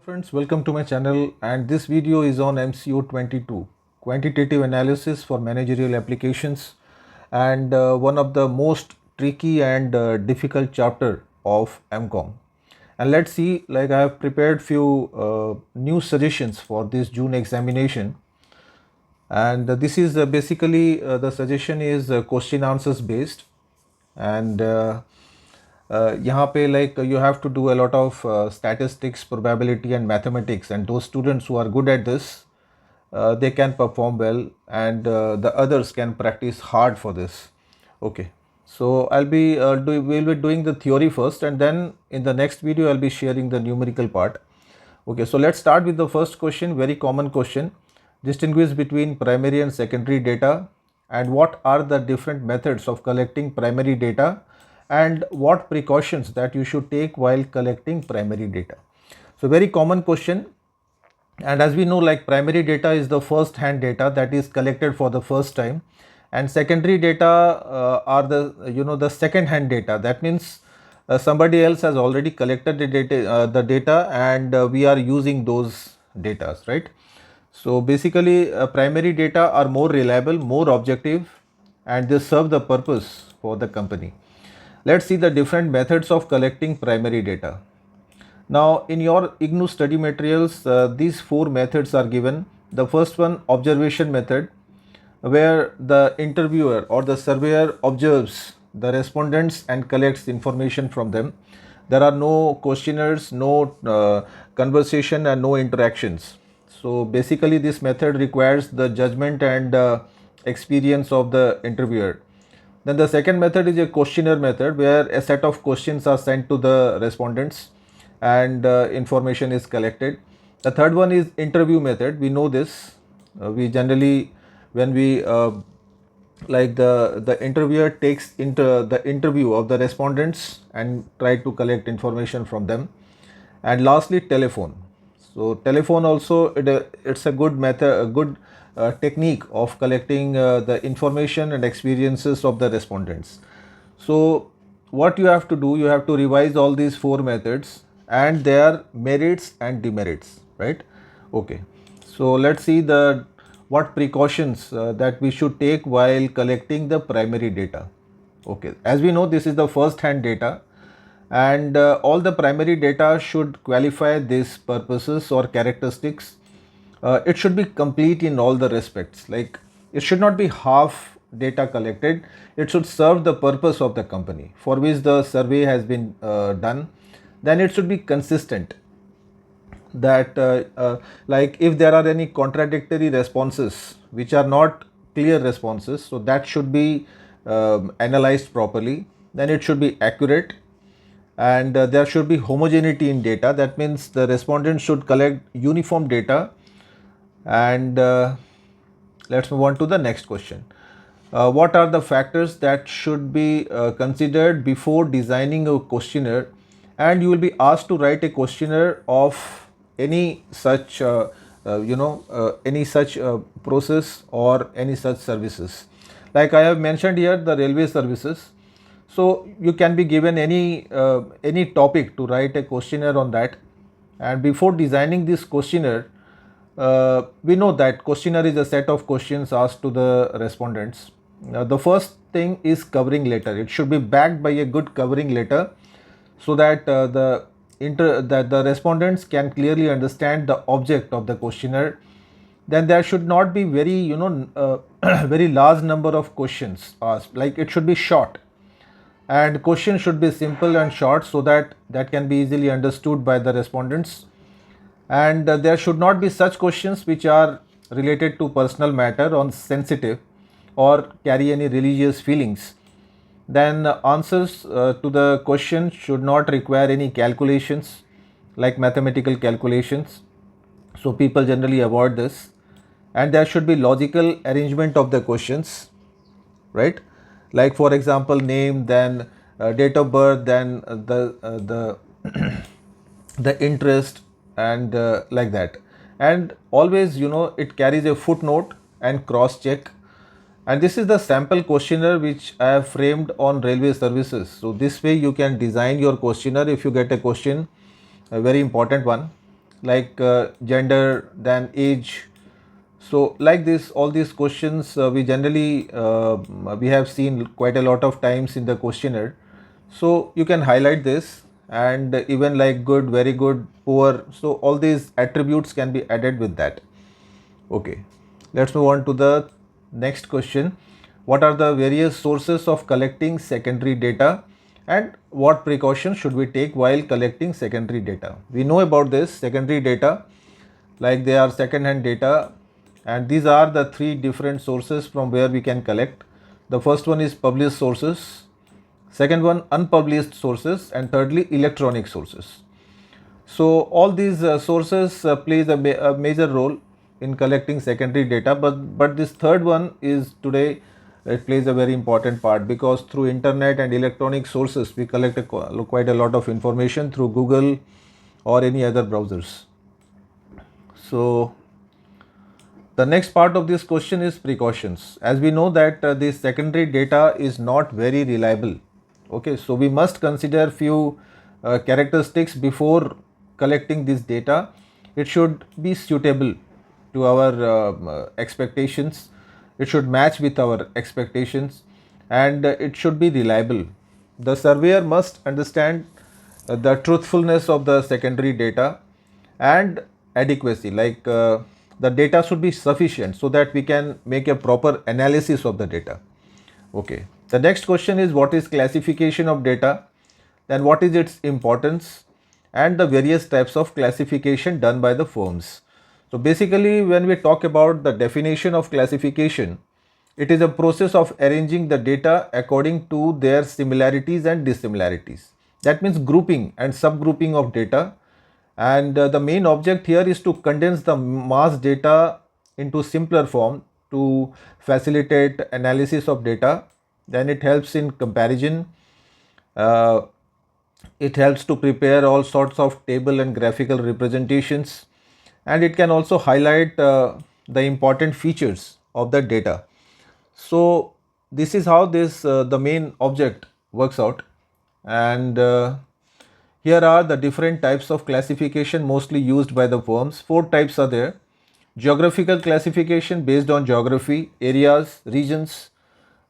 friends, welcome to my channel, and this video is on MCO 22 quantitative analysis for managerial applications, and one of the most tricky and difficult chapter of MCOM. And let's see, like I have prepared few new suggestions for this June examination, and this is basically the suggestion is question answers based, and यहाँ पे like you have to do a lot of statistics, probability and mathematics, and those students who are good at this, they can perform well, and the others can practice hard for this. Okay, so we'll be doing the theory first, and then in the next video I'll be sharing the numerical part. Okay, so let's start with the first question, very common question. Distinguish between primary and secondary data, and what are the different methods of collecting primary data, and what precautions that you should take while collecting primary data. So very common question, and as we know, like primary data is the first hand data that is collected for the first time, and secondary data are the second hand data. That means somebody else has already collected the data, and we are using those data, right? So basically primary data are more reliable, more objective, and they serve the purpose for the company. Let's see the different methods of collecting primary data. Now in your IGNOU study materials, these four methods are given. The first one, observation method, where the interviewer or the surveyor observes the respondents and collects information from them. There are no questionnaires, no conversation and no interactions. So basically this method requires the judgment and experience of the interviewer. Then the second method is a questionnaire method, where a set of questions are sent to the respondents and information is collected. The third one is interview method. We know this. We generally, when we like the interviewer takes into the interview of the respondents and try to collect information from them. And lastly, telephone. So telephone also, it's a good method, a good technique of collecting the information and experiences of the respondents. So what you have to do, you have to revise all these four methods and their merits and demerits, right? Okay, so let's see what precautions that we should take while collecting the primary data. Okay, as we know, this is the first hand data, and all the primary data should qualify these purposes or characteristics. It should be complete in all the respects. Like it should not be half data collected. It should serve the purpose of the company for which the survey has been done. Then it should be consistent. That like if there are any contradictory responses which are not clear responses, so that should be analyzed properly. Then it should be accurate, and there should be homogeneity in data. That means the respondents should collect uniform data. And let's move on to the next question. What are the factors that should be considered before designing a questionnaire? And you will be asked to write a questionnaire of any such process or any such services. Like I have mentioned here, the railway services. So you can be given any topic to write a questionnaire on that. And before designing this questionnaire, we know that questionnaire is a set of questions asked to the respondents. The first thing is covering letter. It should be backed by a good covering letter, so that the respondents can clearly understand the object of the questionnaire. Then there should not be very very large number of questions asked. Like it should be short, and questions should be simple and short, so that can be easily understood by the respondents. And there should not be such questions which are related to personal matter or sensitive or carry any religious feelings. Then answers to the question should not require any calculations, like mathematical calculations. So people generally avoid this. And there should be logical arrangement of the questions, right? Like for example, name, then date of birth, then the the interest, and like that. And always, it carries a footnote and cross check. And this is the sample questionnaire which I have framed on railway services. So this way you can design your questionnaire if you get a question, a very important one. like gender, then age. So like this, all these questions we generally we have seen quite a lot of times in the questionnaire. So you can highlight this, and even like good, very good, poor. So all these attributes can be added with that. Okay, let's move on to the next question. What are the various sources of collecting secondary data, and what precautions should we take while collecting secondary data? We know about this secondary data, like they are second hand data, and these are the three different sources from where we can collect. The first one is published sources, second one unpublished sources, and thirdly electronic sources. So all these sources plays a major role in collecting secondary data, but this third one is today, it plays a very important part, because through internet and electronic sources we collect quite a lot of information through Google or any other browsers. So the next part of this question is precautions. As we know that this secondary data is not very reliable. Okay, so we must consider few characteristics before collecting this data. It should be suitable to our expectations. It should match with our expectations, and it should be reliable. The surveyor must understand the truthfulness of the secondary data and adequacy, like the data should be sufficient so that we can make a proper analysis of the data. Okay, the next question is, what is classification of data, then what is its importance, and the various types of classification done by the firms. So basically, when we talk about the definition of classification, it is a process of arranging the data according to their similarities and dissimilarities. That means grouping and subgrouping of data, and the main object here is to condense the mass data into simpler form to facilitate analysis of data. Then it helps in comparison. Uh, it helps to prepare all sorts of table and graphical representations, and it can also highlight the important features of the data. So this is how this the main object works out. And here are the different types of classification mostly used by the firms. Four types are there. Geographical classification based on geography, areas, regions.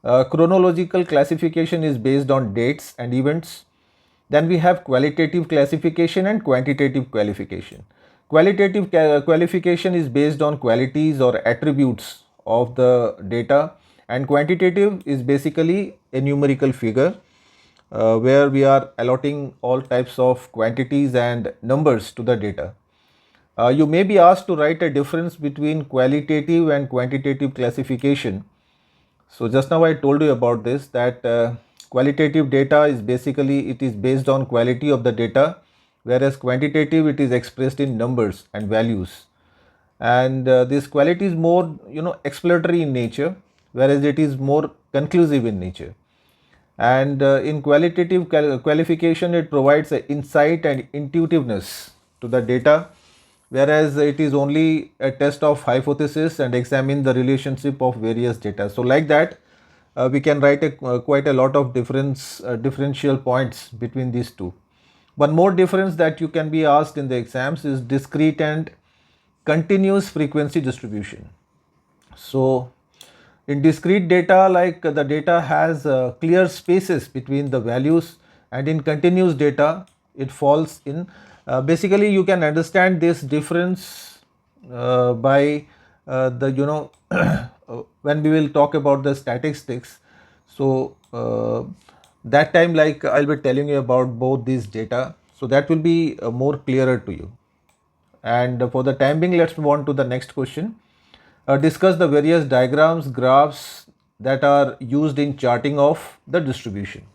Chronological classification is based on dates and events. Then we have qualitative classification and quantitative qualification. Qualitative qualification is based on qualities or attributes of the data, and quantitative is basically a numerical figure where we are allotting all types of quantities and numbers to the data. You may be asked to write a difference between qualitative and quantitative classification. So just now I told you about this, that qualitative data is basically, it is based on quality of the data, whereas quantitative, it is expressed in numbers and values. And this quality is more exploratory in nature, whereas it is more conclusive in nature. And in qualitative qualification, it provides an insight and intuitiveness to the data, whereas it is only a test of hypothesis and examine the relationship of various data. So like that, we can write quite a lot of differential points between these two. One more difference that you can be asked in the exams is discrete and continuous frequency distribution. So in discrete data, like the data has clear spaces between the values, and in continuous data, it falls in. Basically, you can understand this difference by the when we will talk about the statistics. So that time, like I'll be telling you about both these data, so that will be more clearer to you. And for the time being, let's move on to the next question. Discuss the various diagrams, graphs that are used in charting of the distribution.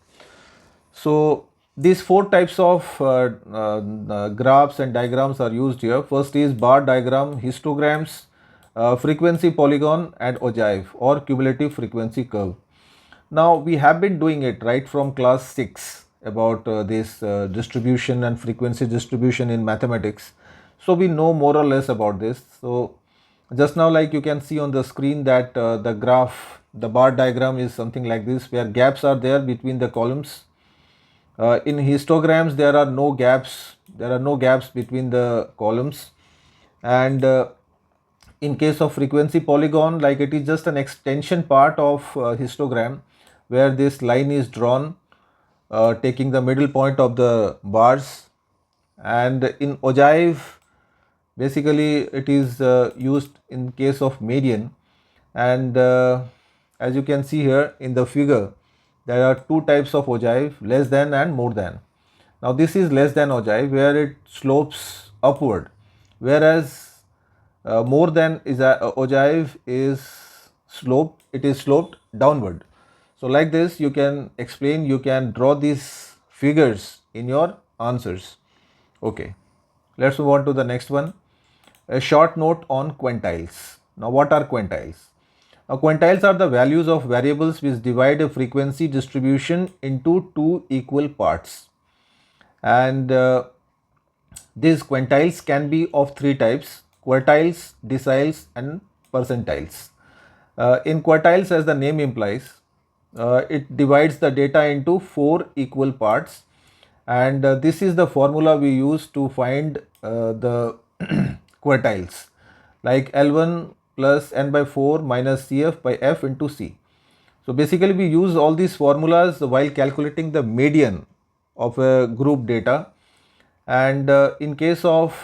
So these four types of graphs and diagrams are used here. First is bar diagram, histograms, frequency polygon, and ogive or cumulative frequency curve. Now we have been doing it right from class 6 about this distribution and frequency distribution in mathematics. So we know more or less about this. So just now, like you can see on the screen, that the graph, the bar diagram is something like this, where gaps are there between the columns, In histograms, there are no gaps. There are no gaps between the columns, and in case of frequency polygon, like it is just an extension part of histogram, where this line is drawn taking the middle point of the bars. And in ogive, basically it is used in case of median. And as you can see here in the figure, there are two types of ogive: less than and more than. Now this is less than ogive, where it slopes upward, whereas more than is ogive is sloped downward. So like this you can explain, you can draw these figures in your answers. Okay, let's move on to the next one. A short note on quantiles. Now what are quantiles? Now quantiles are the values of variables which divide a frequency distribution into two equal parts. And these quantiles can be of three types: quartiles, deciles and percentiles. In quartiles, as the name implies, it divides the data into four equal parts, and this is the formula we use to find the quartiles, like L1 plus n by 4 minus Cf by f into C. So basically we use all these formulas while calculating the median of a group data. And in case of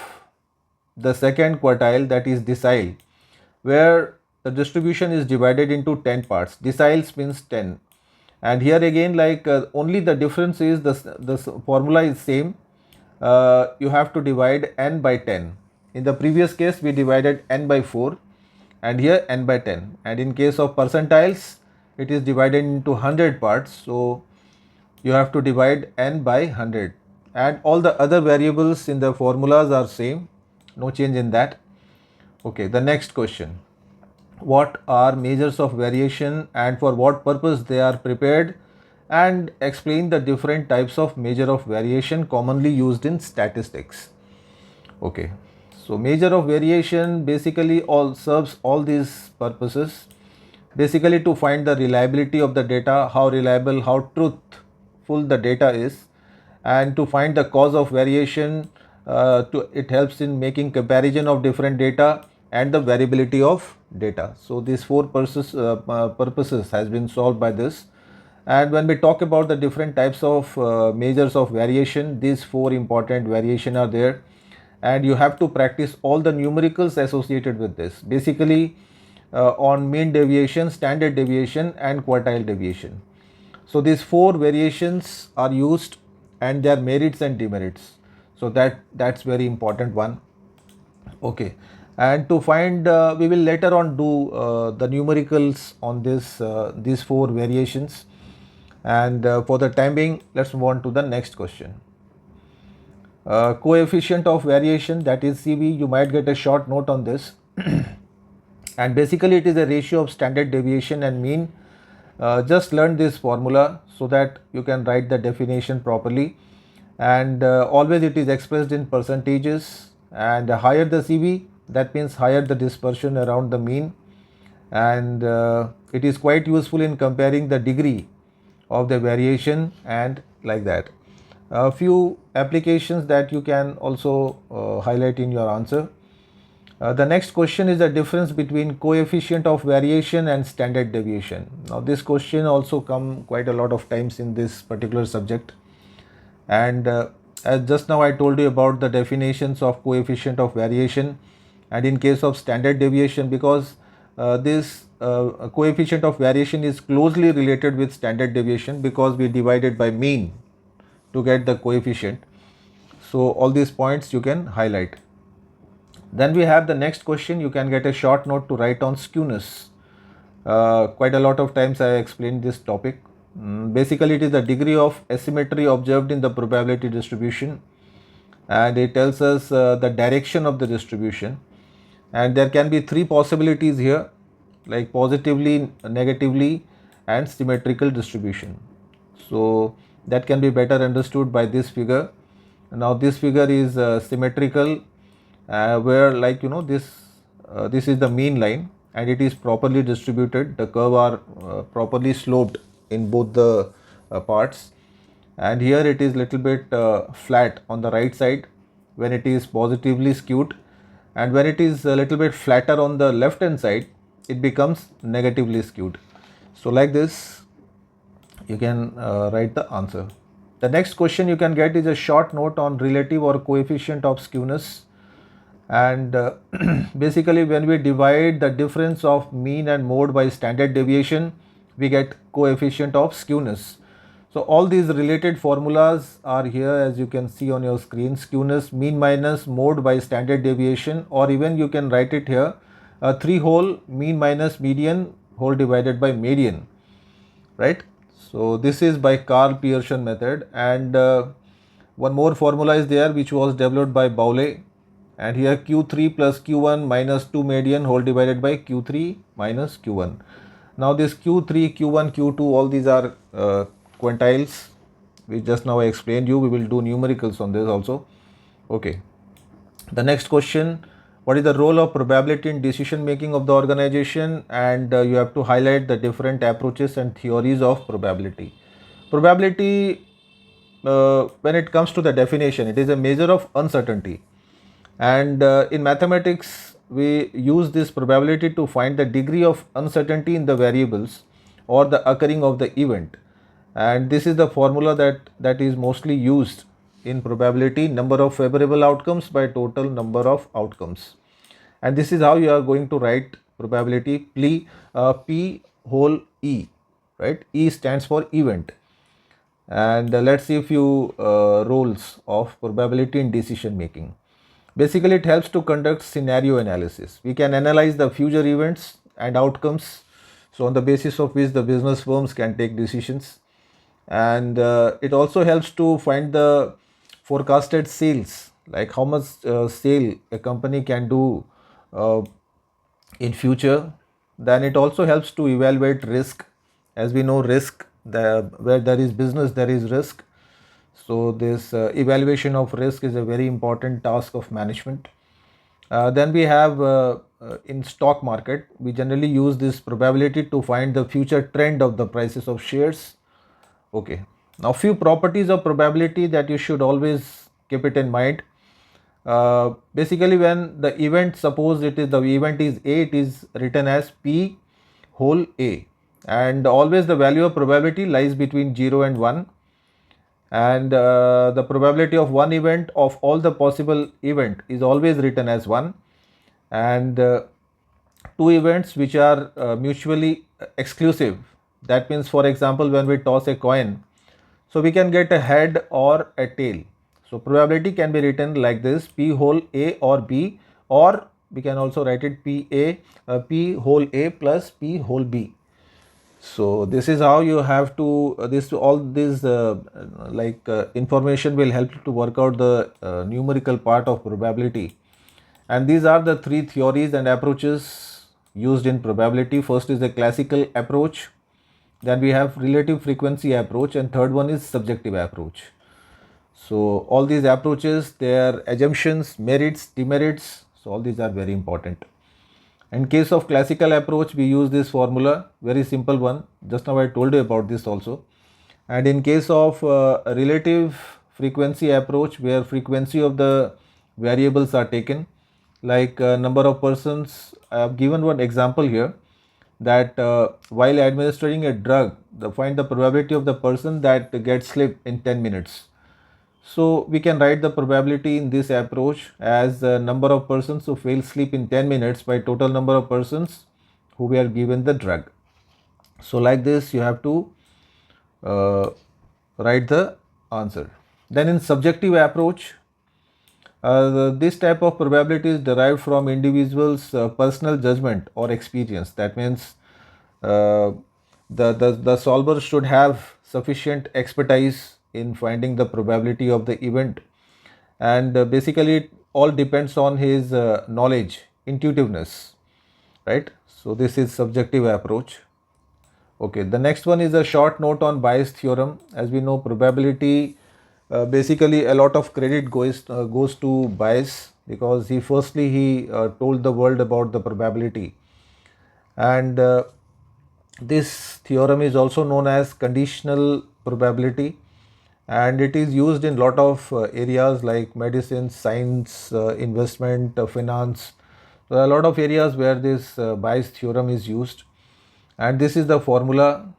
the second quartile, that is decile, where the distribution is divided into 10 parts. Deciles means 10, and here again, like only the difference is the formula is same. You have to divide n by 10. In the previous case we divided n by 4, and here n by 10. And in case of percentiles, it is divided into 100 parts, so you have to divide n by 100. And all the other variables in the formulas are same, no change in that. Okay, the next question: what are measures of variation and for what purpose they are prepared, and explain the different types of measure of variation commonly used in statistics. Okay, so measure of variation basically all serves all these purposes, basically to find the reliability of the data, how reliable, how truthful the data is, and to find the cause of variation. It helps in making comparison of different data and the variability of data. So these four purposes has been solved by this. And when we talk about the different types of measures of variation, these four important variation are there, and you have to practice all the numericals associated with this, basically on mean deviation, standard deviation and quartile deviation. So these four variations are used, and their merits and demerits. So that's very important one. Okay, and to find we will later on do the numericals on this these four variations. And for the time being, let's move on to the next question. Coefficient of variation, that is CV. You might get a short note on this. And basically it is a ratio of standard deviation and mean. Just learn this formula so that you can write the definition properly. And always it is expressed in percentages, and higher the CV, that means higher the dispersion around the mean. And it is quite useful in comparing the degree of the variation and like that. A few applications that you can also highlight in your answer. The next question is the difference between coefficient of variation and standard deviation. Now this question also come quite a lot of times in this particular subject. And as just now I told you about the definitions of coefficient of variation, and in case of standard deviation, because this coefficient of variation is closely related with standard deviation, because we divided by mean to get the coefficient. So all these points you can highlight. Then we have the next question. You can get a short note to write on skewness. Quite a lot of times I explained this topic. Basically it is the degree of asymmetry observed in the probability distribution, and it tells us the direction of the distribution. And there can be three possibilities here, like positively, negatively and symmetrical distribution. So that can be better understood by this figure. Now this figure is symmetrical, where, like, you know, this is the mean line and it is properly distributed. The curve are properly sloped in both the parts. and here it is little bit flat on the right side when it is positively skewed, and when it is a little bit flatter on the left hand side, it becomes negatively skewed. So like this you can write the answer. The next question you can get is a short note on relative or coefficient of skewness, and basically when we divide the difference of mean and mode by standard deviation, we get coefficient of skewness. So all these related formulas are here, as you can see on your screen. Skewness, mean minus mode by standard deviation, or even you can write it here, 3 whole mean minus median whole divided by median, right? So this is by Carl Pearson method, and one more formula is there which was developed by Bowley, and here Q3 plus Q1 minus 2 median whole divided by Q3 minus Q1. Now this Q3, Q1, Q2, all these are quantiles which just now I explained you. We will do numericals on this also. Okay. The next question, what is the role of probability in decision making of the organization? And you have to highlight the different approaches and theories of probability. Probability, when it comes to the definition, it is a measure of uncertainty. And in mathematics, we use this probability to find the degree of uncertainty in the variables or the occurring of the event. And this is the formula that is mostly used in probability: number of favorable outcomes by total number of outcomes. And this is how you are going to write probability: P whole E, right? E stands for event. And let's see a few roles of probability in decision making. Basically, it helps to conduct scenario analysis. We can analyze the future events and outcomes, so on the basis of which the business firms can take decisions. And it also helps to find the forecasted sales, like how much sale a company can do in future. Then it also helps to evaluate risk. As we know, risk, where there is business, there is risk. So this evaluation of risk is a very important task of management. Then we have in stock market, we generally use this probability to find the future trend of the prices of shares. Okay. Now few properties of probability that you should always keep it in mind. Basically, when the event, suppose it is the event is A, it is written as P whole A, and always the value of probability lies between 0 and 1, and the probability of one event of all the possible event is always written as 1, and two events which are mutually exclusive, that means, for example, when we toss a coin, so we can get a head or a tail. So probability can be written like this: P whole A or B, or we can also write it P whole A plus P whole B. So this is how you have to information will help you to work out the numerical part of probability. And these are the three theories and approaches used in probability. First is the classical approach, then we have relative frequency approach, and third one is subjective approach. So all these approaches, their assumptions, merits, demerits, so all these are very important. In case of classical approach, we use this formula, very simple one. Just now I told you about this also. And in case of relative frequency approach, where frequency of the variables are taken, like number of persons, I have given one example here, that while administering a drug, find the probability of the person that gets sleep in 10 minutes. So we can write the probability in this approach as the number of persons who fail sleep in 10 minutes by total number of persons who were given the drug. So like this you have to write the answer. Then in subjective approach, this type of probability is derived from individual's personal judgment or experience. That means the solver should have sufficient expertise in finding the probability of the event, and basically it all depends on his knowledge, intuitiveness, right? So this is subjective approach. Okay, the next one is a short note on Bayes theorem. As we know, probability, basically a lot of credit goes to Bayes, because he told the world about the probability, and this theorem is also known as conditional probability. and it is used in lot of areas like medicine, science, investment, finance. There are a lot of areas where this Bayes theorem is used, and this is the formula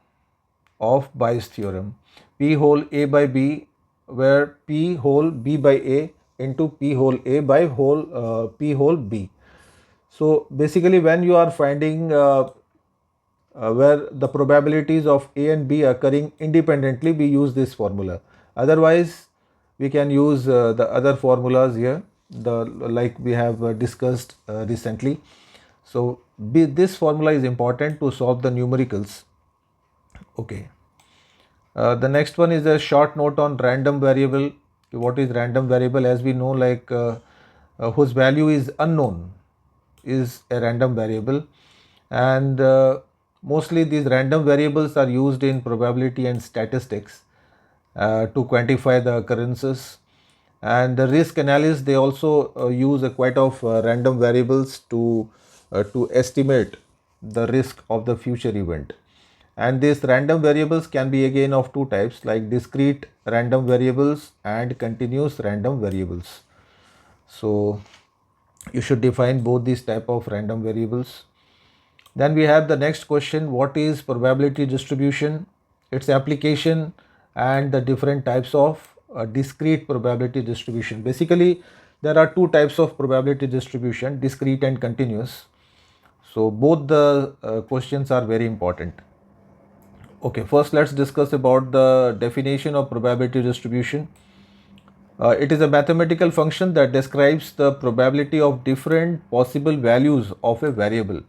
of Bayes theorem: P whole A by B, where P whole B by A into P whole A by whole P whole B. So basically, when you are finding where the probabilities of A and B occurring independently, we use this formula. Otherwise, we can use the other formulas here, the like we have discussed recently. So this formula is important to solve the numericals. Okay. The next one is a short note on random variable. What is random variable? As we know, like whose value is unknown is a random variable, and mostly these random variables are used in probability and statistics to quantify the occurrences. And the risk analysis, they also use a quite of random variables to estimate the risk of the future event. And these random variables can be again of two types, like discrete random variables and continuous random variables. So you should define both these type of random variables. Then we have the next question: what is probability distribution, its application, and the different types of discrete probability distribution. Basically, there are two types of probability distribution: discrete and continuous. So both the questions are very important. Okay, first let's discuss about the definition of probability distribution. It is a mathematical function that describes the probability of different possible values of a variable,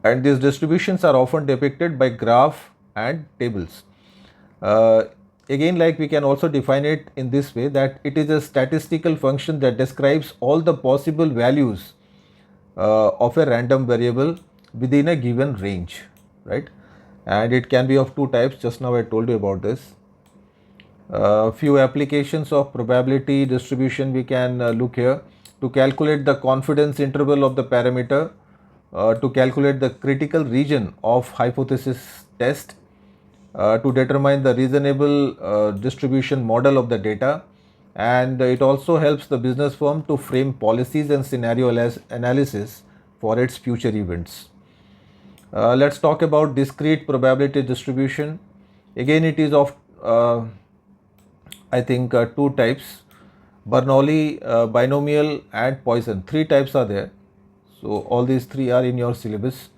and these distributions are often depicted by graph and tables. Uh, Again, like we can also define it in this way, that it is a statistical function that describes all the possible values of a random variable within a given range, right? And it can be of two types. Just now I told you about this. Few applications of probability distribution we can look here: to calculate the confidence interval of the parameter, to calculate the critical region of hypothesis test, to determine the reasonable distribution model of the data, and it also helps the business firm to frame policies and scenario analysis for its future events. Let's talk about discrete probability distribution. Again, it is of I think two types: Bernoulli, binomial, and Poisson. Three types are there. So all these three are in your syllabus.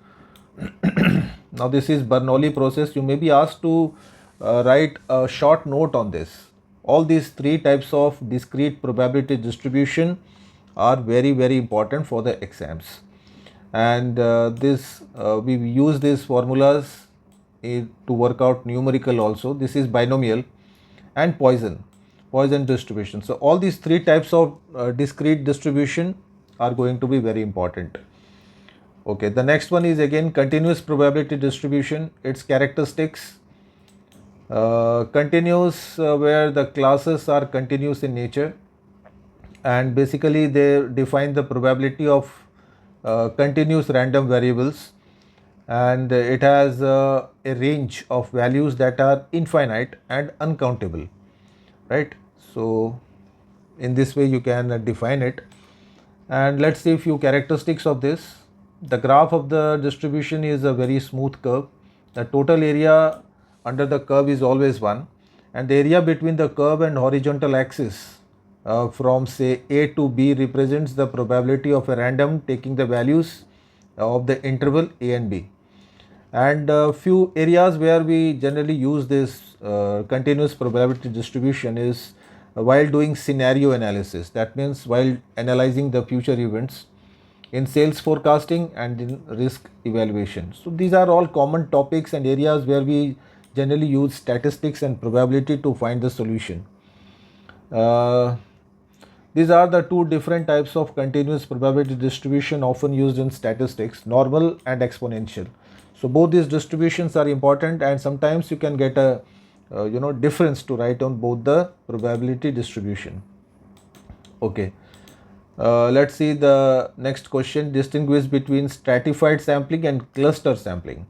Now this is Bernoulli process. You may be asked to write a short note on this. All these three types of discrete probability distribution are very important for the exams. And we use these formulas to work out numerical also. This is binomial and Poisson distribution. So all these three types of discrete distribution are going to be very important. Okay, the next one is again continuous probability distribution. Its characteristics: continuous, where the classes are continuous in nature, and basically they define the probability of continuous random variables, and it has a range of values that are infinite and uncountable, right? So in this way you can define it. And let's see a few characteristics of this. The graph of the distribution is a very smooth curve. The total area under the curve is always 1, and the area between the curve and horizontal axis from say A to B represents the probability of a random taking the values of the interval A and B. And a few areas where we generally use this continuous probability distribution is while doing scenario analysis. That means while analyzing the future events, in sales forecasting, and in risk evaluation. So these are all common topics and areas where we generally use statistics and probability to find the solution. These are the two different types of continuous probability distribution often used in statistics: normal and exponential. So both these distributions are important, and sometimes you can get a difference to write on both the probability distribution. Okay. Let's see the next question: distinguish between stratified sampling and cluster sampling.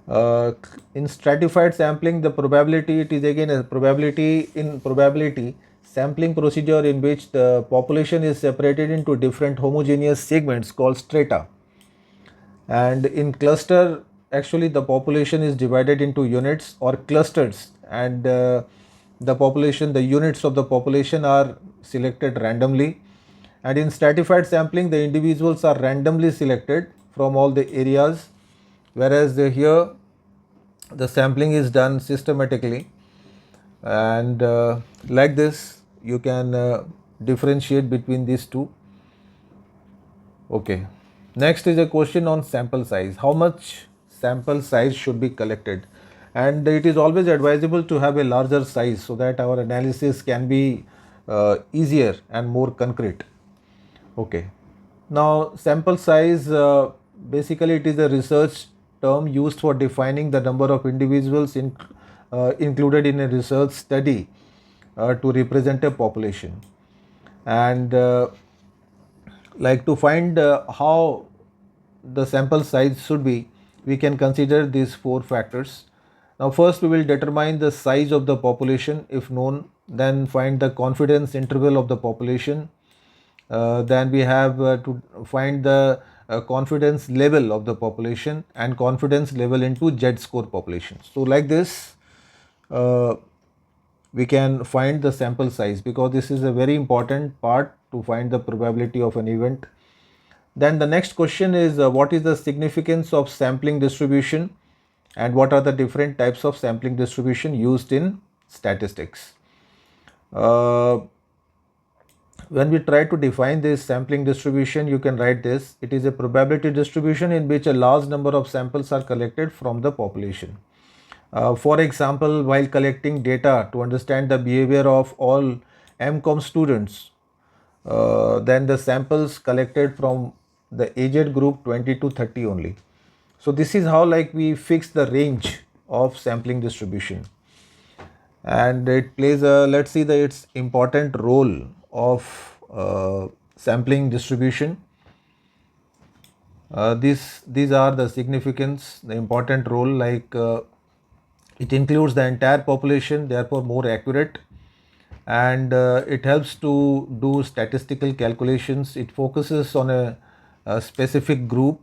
Uh, in stratified sampling, the probability, it is again a probability in probability sampling procedure in which the population is separated into different homogeneous segments called strata. And in cluster, actually the population is divided into units or clusters, and the units of the population are selected randomly. And in stratified sampling, the individuals are randomly selected from all the areas, whereas here the sampling is done systematically. And like this you can differentiate between these two. Okay, next is a question on sample size. How much sample size should be collected? And it is always advisable to have a larger size so that our analysis can be easier and more concrete. Okay, now sample size, basically it is a research term used for defining the number of individuals included in a research study to represent a population. And like to find how the sample size should be, we can consider these four factors. Now first we will determine the size of the population if known, then find the confidence interval of the population, then we have to find the confidence level of the population and confidence level into Z-score population. So like this uh, we can find the sample size, because this is a very important part to find the probability of an event. Then the next question is what is the significance of sampling distribution, and what are the different types of sampling distribution used in statistics. Uh, when we try to define this sampling distribution, you can write this: it is a probability distribution in which a large number of samples are collected from the population. For example, while collecting data to understand the behavior of all MCOM students, then the samples collected from the aged group 20 to 30 only. So this is how like we fix the range of sampling distribution, and it plays a, let's see the its important role of sampling distribution. These are the significance, the important role, like it includes the entire population, therefore more accurate, and it helps to do statistical calculations. It focuses on a specific group,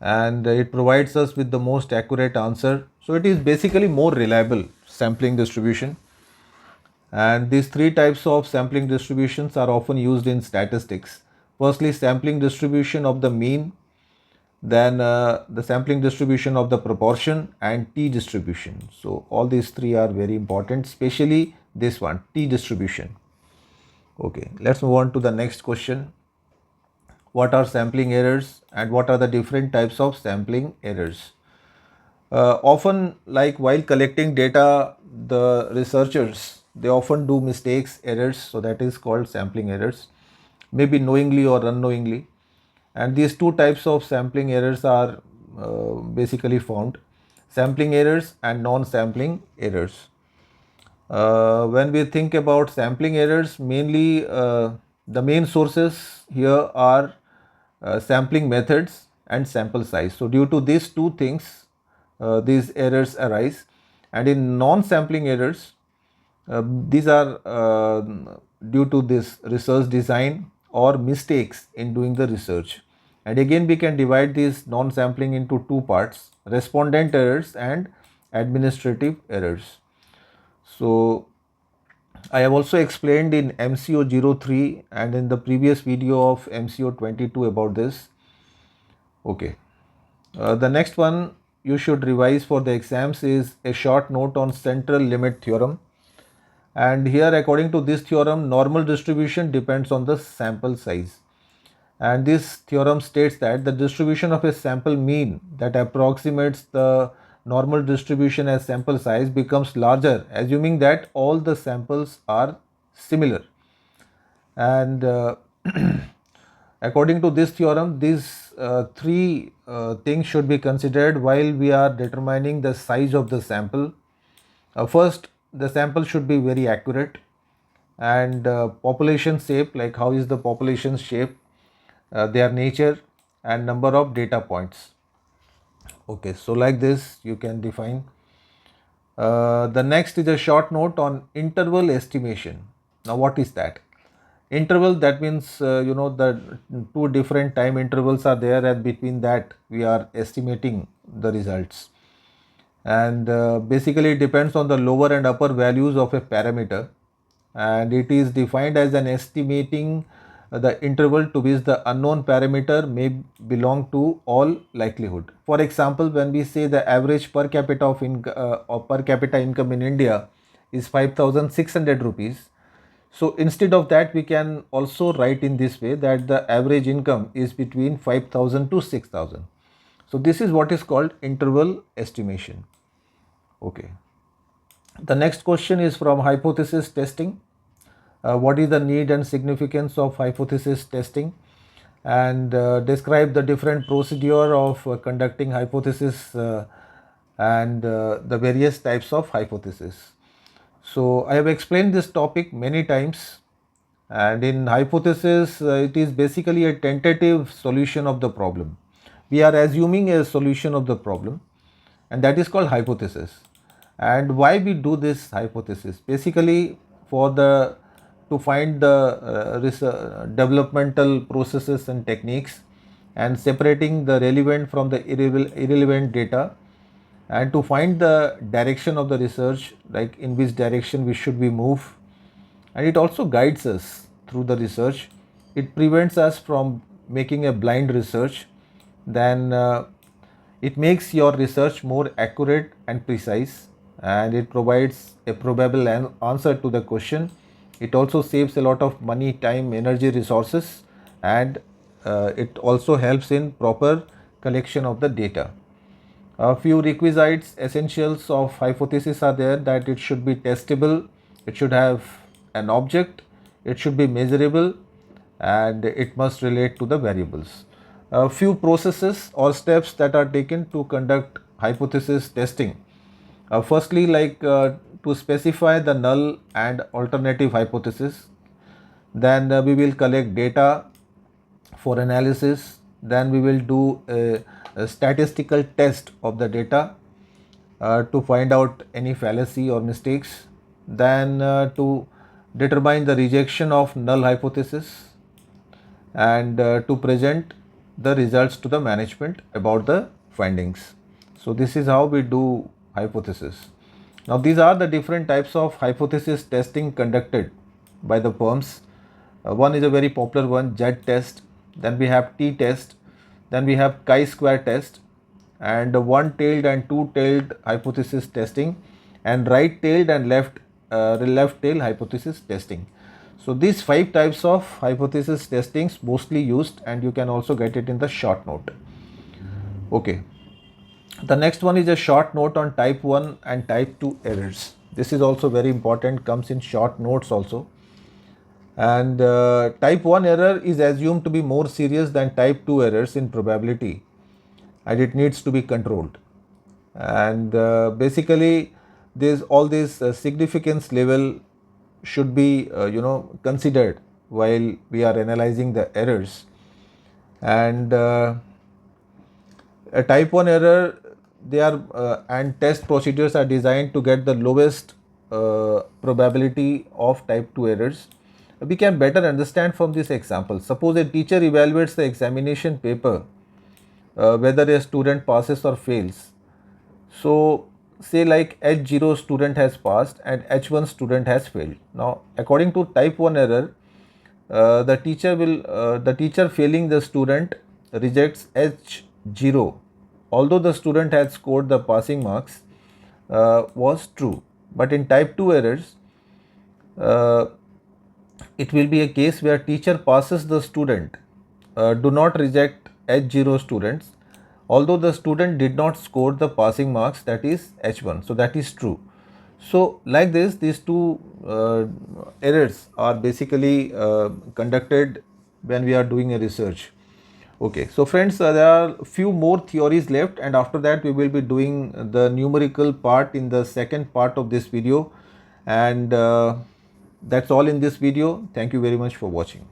and it provides us with the most accurate answer. So it is basically more reliable sampling distribution. And these three types of sampling distributions are often used in statistics. Firstly, sampling distribution of the mean, then the sampling distribution of the proportion, and t distribution. So all these three are very important, especially this one, t distribution. Okay, let's move on to the next question. What are sampling errors, and what are the different types of sampling errors? Often, like while collecting data, the researchers, they often do mistakes, errors, so that is called sampling errors, maybe knowingly or unknowingly. And these two types of sampling errors are basically found: sampling errors and non-sampling errors. When we think about sampling errors, mainly the main sources here are sampling methods and sample size. So due to these two things, these errors arise. And in non-sampling errors, these are due to this research design or mistakes in doing the research. And again, we can divide these non-sampling into two parts: respondent errors and administrative errors. So I have also explained in MCO 03 and in the previous video of MCO 22 about this. Okay. The next one you should revise for the exams is a short note on central limit theorem. And here, according to this theorem, normal distribution depends on the sample size. And this theorem states that the distribution of a sample mean that approximates the normal distribution as sample size becomes larger, assuming that all the samples are similar. And according to this theorem, these three things should be considered while we are determining the size of the sample. First, the sample should be very accurate, and population shape, like how is the population shape, their nature, and number of data points. Okay, so like this you can define. The next is a short note on interval estimation. Now what is that? Interval, that means the two different time intervals are there, and between that we are estimating the results. And basically it depends on the lower and upper values of a parameter, and it is defined as an estimating the interval to which the unknown parameter may belong to all likelihood. For example, when we say the average per capita per capita income in India is 5,600 rupees, so instead of that we can also write in this way that the average income is between 5,000 to 6,000. So this is what is called interval estimation. Okay. The next question is from hypothesis testing. What is the need and significance of hypothesis testing, and describe the different procedure of conducting hypothesis and the various types of hypothesis. So I have explained this topic many times, and in hypothesis it is basically a tentative solution of the problem. We are assuming a solution of the problem, and that is called hypothesis. And why we do this hypothesis? Basically for the to find the developmental processes and techniques, and separating the relevant from the irrelevant data, and to find the direction of the research, like in which direction we should be move. And it also guides us through the research. It prevents us from making a blind research. Then it makes your research more accurate and precise, and it provides a probable answer to the question. It also saves a lot of money, time, energy, resources, and it also helps in proper collection of the data. A few requisites, essentials of hypothesis are there, that it should be testable, it should have an object, it should be measurable, and it must relate to the variables. A few processes or steps that are taken to conduct hypothesis testing. Firstly, to specify the null and alternative hypothesis. Then we will collect data for analysis. Then we will do a statistical test of the data to find out any fallacy or mistakes. Then to determine the rejection of null hypothesis, and to present the results to the management about the findings. So this is how we do hypothesis. Now these are the different types of hypothesis testing conducted by the firms. One is a very popular one, Z test. Then we have T test. Then we have chi-square test, and one-tailed and two-tailed hypothesis testing, and right-tailed and left-tailed hypothesis testing. So these 5 types of hypothesis testings mostly used, and you can also get it in the short note. Okay. The next one is a short note on type 1 and type 2 errors. This is also very important, comes in short notes also. And type 1 error is assumed to be more serious than type 2 errors in probability, and it needs to be controlled. And basically all this significance level should be considered while we are analyzing the errors. And a type 1 error, they are and test procedures are designed to get the lowest probability of type 2 errors. We can better understand from this example. Suppose a teacher evaluates the examination paper, whether a student passes or fails. So say like H0 student has passed and H1 student has failed. Now according to type 1 error, the teacher failing the student rejects H0, although the student had scored the passing marks was true. But in type 2 errors, it will be a case where teacher passes the student, do not reject H0 students, although the student did not score the passing marks, that is H1. So that is true. So like this, these two errors are basically conducted when we are doing a research. Okay, so friends, there are few more theories left, and after that we will be doing the numerical part in the second part of this video. And that's all in this video. Thank you very much for watching.